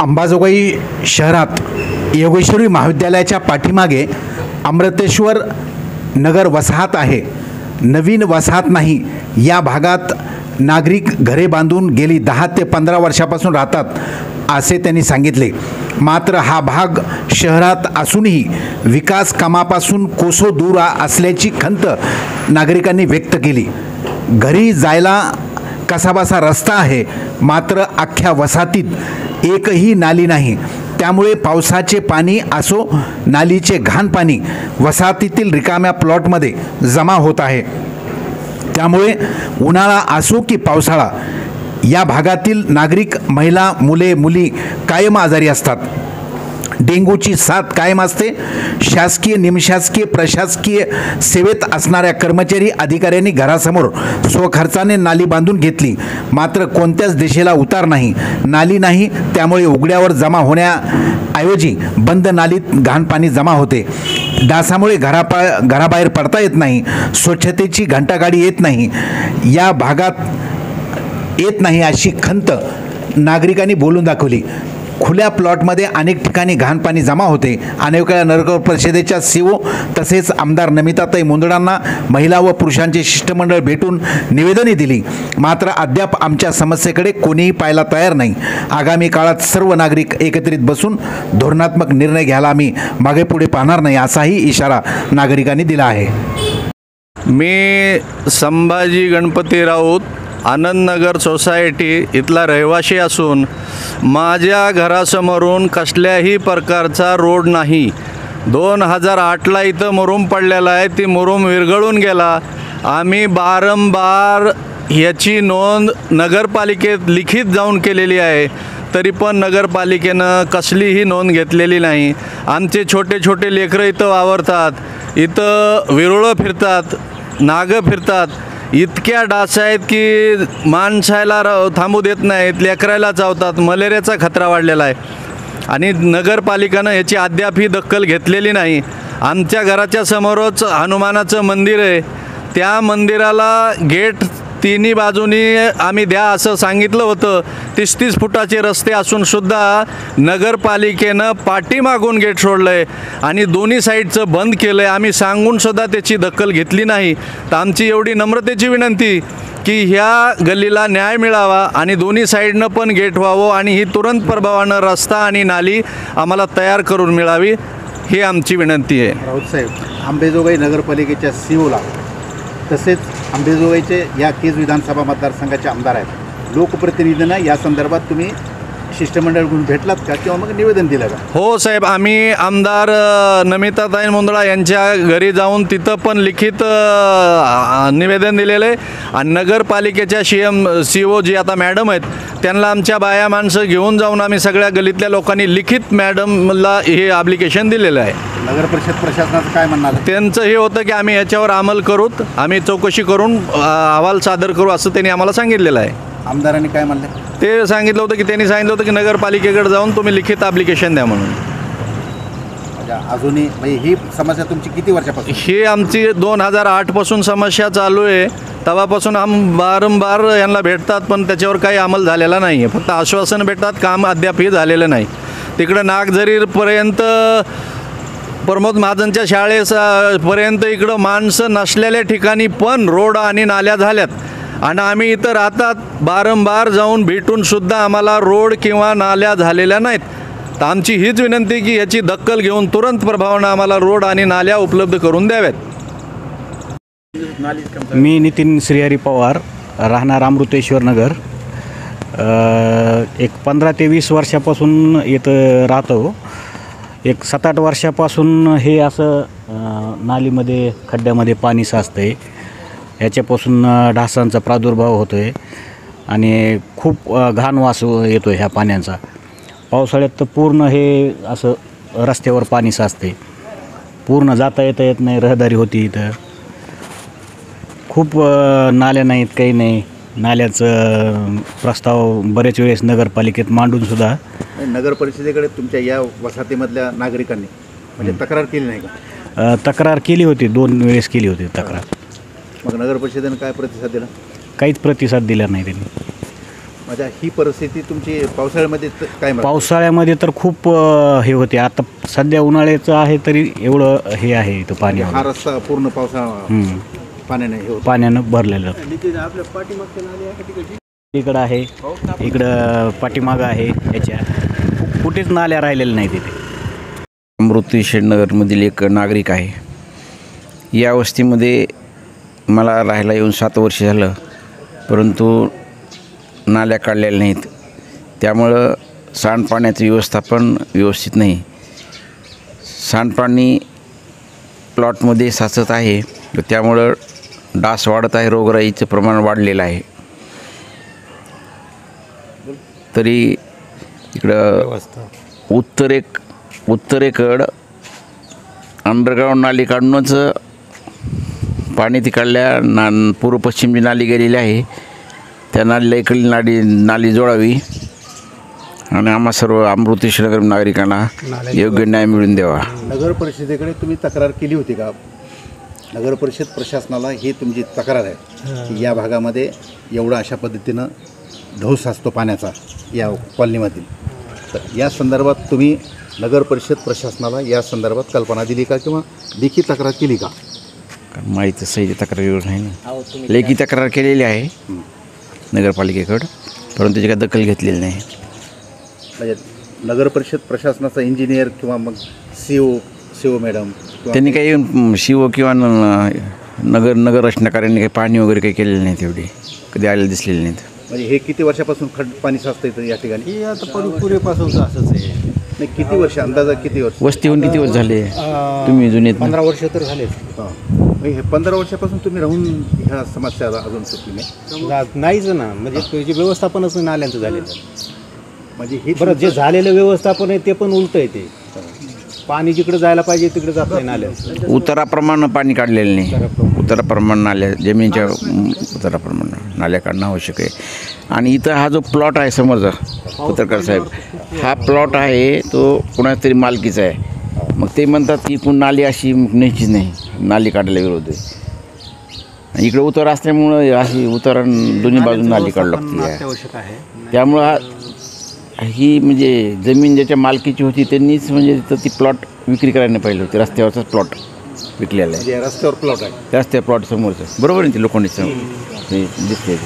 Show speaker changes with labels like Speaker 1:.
Speaker 1: अंबाजोगाई शहरात योगेश्वरी महाविद्यालयाच्या पाठीमागे अमृतेश्वर नगर वसाहत आहे. नवीन वसाहत नाही. या भागात नागरिक घरे बांधून गेली 10 ते 15 वर्षापासून राहतात असे त्यांनी सांगितले. मात्र हा भाग शहरात असूनही विकास कामापासून कोसो दूर असल्याची खंत नागरिकांनी व्यक्त केली. घरी जायला कसाबसा रस्ता आहे, मात्र अख्ख्या वसाहतीत एकही नाली नाही. त्यामुळे पावसाचे पाणी असो नालीचे घाण पाणी वसाहतीतील रिकाम्या प्लॉटमध्ये जमा होत आहे. त्यामुळे उन्हाळा असो की पावसाळा या भागातील नागरिक, महिला, मुले, मुली कायम आजारी असतात. डेंग्यूची साथ कायम असते. शासकीय, निमशासकीय, प्रशासकीय सेवेत असणाऱ्या कर्मचारी अधिकाऱ्यांनी घरासमोर स्वखर्चाने नाली बांधून घेतली, मात्र कोणत्याच दिशेला उतार नाही, नाली नाही. त्यामुळे उघड्यावर जमा होण्याऐवजी बंद नालीत घाण पाणी जमा होते. डासामुळे घराबाहेर पडता येत नाही. स्वच्छतेची घंटागाडी येत नाही, या भागात येत नाही अशी खंत नागरिकांनी बोलून दाखवली. खुल्या प्लॉटमध्ये अनेक ठिकाणी घाण पाणी जमा होते. अनेक वेळा नगर परिषदेच्या सीओ तसेच आमदार नमिताताई मुंदडांना महिला व पुरुषांचे शिष्टमंडळ भेटून निवेदने दिली, मात्र अद्याप आमच्या समस्येकडे कोणीही पाहायला तयार नाही. आगामी काळात सर्व नागरिक एकत्रित बसून धोरणात्मक निर्णय घ्यायला आम्ही मागे पुढे पाहणार नाही असाही इशारा नागरिकांनी दिला आहे.
Speaker 2: मी संभाजी गणपती राऊत, आनंदनगर सोसायटी इथला रहिवासी असून माझ्या घरासमोरून कसल्याही प्रकारचा रोड नाही. 2008ला इथं मुरूम पडलेला आहे. ती मुरूम विरघळून गेला. आम्ही वारंवार याची नोंद नगरपालिकेत लिखित जाऊन केलेली आहे, तरी पण नगरपालिकेनं कसलीही नोंद घेतलेली नाही. आमचे छोटे छोटे लेकरं इथं वावरतात, इथं विरुळं फिरतात, नागं फिरतात. इतक्या डास आहेत की माणसाला थांबू देत नाहीत, लेकरायला चावतात. मलेरियाचा खतरा वाढलेला आहे आणि नगरपालिकेनं याची अद्यापही दखल घेतलेली नाही. आमच्या घराच्या समोरच हनुमानाचं मंदिर आहे. त्या मंदिराला गेट तिन्ही बाजूनी आम्ही द्या असं सांगितलं होतं. 30-30 फुटाचे रस्ते असूनसुद्धा नगरपालिकेनं पाठीमागून गेट सोडलं आहे आणि दोन्ही साईडचं बंद केलं आहे. आम्ही सांगूनसुद्धा त्याची दखल घेतली नाही. तर आमची एवढी नम्रतेची विनंती की ह्या गल्लीला न्याय मिळावा आणि दोन्ही साईडनं पण गेट व्हावं आणि ही तुरंत प्रभावानं रस्ता आणि नाली आम्हाला तयार करून मिळावी, ही आमची विनंती आहे.
Speaker 3: राऊत साहेब, अंबाजोगाई नगरपालिकेच्या सीओला तसेच अंबाजोगाईचे या केज विधानसभा मतदारसंघाचे आमदार आहेत, लोकप्रतिनिधींना या संदर्भात तुम्ही शिष्टमंडळ घेऊन भेटलात का किंवा मग निवेदन दिलं का?
Speaker 2: हो साहेब, आम्ही आमदार नमिताताई मुंदडा यांच्या घरी जाऊन तिथं पण लिखित निवेदन दिलेलं आहे आणि नगरपालिकेच्या CEO जी आता मॅडम आहेत त्यांना आमच्या बाया माणसं घेऊन जाऊन आम्ही सगळ्या गलीतल्या लोकांनी लिखित मॅडमला हे ॲप्लिकेशन दिलेलं आहे.
Speaker 3: नगर परिषद प्रशासनाचं काय म्हणणार?
Speaker 2: त्यांचं हे होतं की आम्ही याच्यावर अंमल करूत, आम्ही चौकशी करून अहवाल सादर करू असं त्यांनी आम्हाला सांगितलेलं आहे.
Speaker 3: आमदारांनी काय म्हणलं?
Speaker 2: ते सांगितलं होतं की त्यांनी सांगितलं होतं की नगरपालिकेकडे जाऊन तुम्ही लिखित ॲप्लिकेशन द्या म्हणून.
Speaker 3: अजूनही म्हणजे ही समस्या तुमची किती वर्षापासून?
Speaker 2: ही आमची 2008पासून समस्या चालू आहे. तेव्हापासून वारंवार यांना भेटतात, पण त्याच्यावर काही अंमल झालेला नाही आहे. फक्त आश्वासन भेटतात, काम अद्यापही झालेलं नाही. तिकडं नागझरीपर्यंत प्रमोद महाजनच्या शाळेपर्यंत इकडं माणसं नसलेल्या ठिकाणी पण रोड आणि नाल्या झाल्यात आणि आम्ही इथं राहतात. वारंवार जाऊन भेटूनसुद्धा आम्हाला रोड किंवा नाल्या झालेल्या नाहीत. तर आमची हीच विनंती की याची दखल घेऊन तुरंत प्रभावानं आम्हाला रोड आणि नाल्या उपलब्ध करून द्याव्यात.
Speaker 4: मी नितीन श्रीहरी पवार, राहणार अमृतेश्वर नगर. एक 15 ते 20 वर्षापासून इथं राहतो. एक 7-8 वर्षापासून हे असं नालीमध्ये खड्ड्यामध्ये पाणी साचतं आहे. ह्याच्यापासून डासांचा प्रादुर्भाव होतो आहे आणि खूप घाण वास येतो ह्या पाण्याचा. पावसाळ्यात तर पूर्ण हे असं रस्त्यावर पाणी साचते, पूर्ण जाता येत नाही. रहदारी होती इथं, खूप नाल्या नाहीत, काही नाही. नाल्याचं प्रस्ताव बरेच वेळेस नगरपालिकेत मांडूनसुद्धा
Speaker 3: नगर परिषदेकडे तुमच्या या वसाहतीमधल्या नागरिकांनी म्हणजे तक्रार केली नाही का?
Speaker 4: तक्रार केली होती, 2 वेळेस केली होती तक्रार.
Speaker 3: मग नगर परिषदेनं काय प्रतिसाद दिला?
Speaker 4: काहीच प्रतिसाद दिला नाही त्यांनी.
Speaker 3: माझ्या ही परिस्थिती तुमची पावसाळ्यामध्ये काय म्हणता?
Speaker 4: पावसाळ्यामध्ये तर खूप हे होते. आता सध्या उन्हाळ्याचं आहे तरी एवढं हे आहे इथं पाणी
Speaker 3: हा रस्ता पूर्ण पावसाळा पाण्याने हे होतं.
Speaker 4: पाण्यानं भरलेलं. इकडं आहे, इकडं पाठीमागं आहे, याच्या कुठेच नाल्या राहिलेल्या नाही तिथे.
Speaker 5: अमृती शेडनगरमधील एक नागरिक आहे. या वस्तीमध्ये मला राहायला येऊन 7 वर्ष झालं, परंतु नाल्या काढलेल्या नाहीत. त्यामुळं सांडपाण्याचं व्यवस्थापन व्यवस्थित नाही. सांडपाणी प्लॉटमध्ये साचत आहे, त्यामुळं डास वाढत आहे, रोगराईचं प्रमाण वाढलेलं आहे. तरी इकडं उत्तरेकडं अंडरग्राऊंड नाली काढूनच पाणी तिकडल्या पूर्व पश्चिम जी नाली गेलेली आहे त्या नालीला इकडली नाली जोडावी आणि आम्हा सर्व अमृतेश्वर नागरिकांना योग्य न्याय मिळवून द्यावा.
Speaker 3: नगर परिषदेकडे तुम्ही तक्रार केली होती का? नगर परिषद प्रशासनाला ही तुमची तक्रार आहे की या भागामध्ये एवढा अशा पद्धतीनं ढोस असतो पाण्याचा या कॉलनीमधील. तर या संदर्भात तुम्ही नगर परिषद प्रशासनाला या संदर्भात कल्पना दिली का किंवा लेखी तक्रार केली का?
Speaker 5: माहीत सही तक्रार नाही ना. लेखी तक्रार केलेली आहे नगरपालिकेकडं, परंतु त्याची काही दखल घेतलेली नाही.
Speaker 3: म्हणजे नगर परिषद प्रशासनाचा इंजिनियर किंवा मग सीओ मॅडम
Speaker 5: त्यांनी काही शिव किंवा नगर रचनाकारांनी काही पाणी वगैरे काही केलेलं नाही, तेवढी कधी आलेलं दिसलेले नाहीत.
Speaker 3: म्हणजे हे किती वर्षापासून पाणी साचतं इथं या ठिकाणी?
Speaker 6: हे आता पूर्वीपासून असंच आहे.
Speaker 3: नाही, किती वर्ष अंदाजा किती वर्ष?
Speaker 5: वस्ती होऊन किती वर्ष झाले तुम्ही जुने?
Speaker 6: 15 वर्ष तर झाले.
Speaker 3: हां, हे 15 वर्षापासून तुम्ही राहून ह्या समस्या अजून सुटली नाही?
Speaker 6: नाहीच ना, म्हणजे त्याचे व्यवस्थापनच नाल्यांचं झालेलं.
Speaker 3: म्हणजे हे
Speaker 6: बरं, जे झालेलं व्यवस्थापन आहे ते पण उलट आहे. ते पाणी जिकडे जायला पाहिजे तिकडे जात नाही नाल्यात.
Speaker 5: उताराप्रमाणे पाणी काढलेलं नाही. उताराप्रमाणे नाल्या, जमिनीच्या उताराप्रमाणे नाल्या काढणं आवश्यक आहे. आणि इथं हा जो प्लॉट आहे समोरचा पत्रकार साहेब, हा प्लॉट आहे तो कुणाच तरी मालकीचा आहे. मग ते म्हणतात की कोण नाली अशी न्यायचीच नाही, नाली काढायला विरोध आहे. इकडे उतार असल्यामुळं अशी उतारा दोन्ही बाजून नाली काढावी लागते.
Speaker 6: आवश्यक आहे.
Speaker 5: त्यामुळं ही म्हणजे जमीन ज्याच्या मालकीची होती त्यांनीच म्हणजे तिथं ती प्लॉट विक्री करायला पाहिजे होती. रस्त्यावरचाच प्लॉट विकलेला आहे.
Speaker 3: रस्त्यावर प्लॉट आहे.
Speaker 5: रस्त्या प्लॉट समोरचं बरोबर आहे. ते लोखंडीचं दिसते.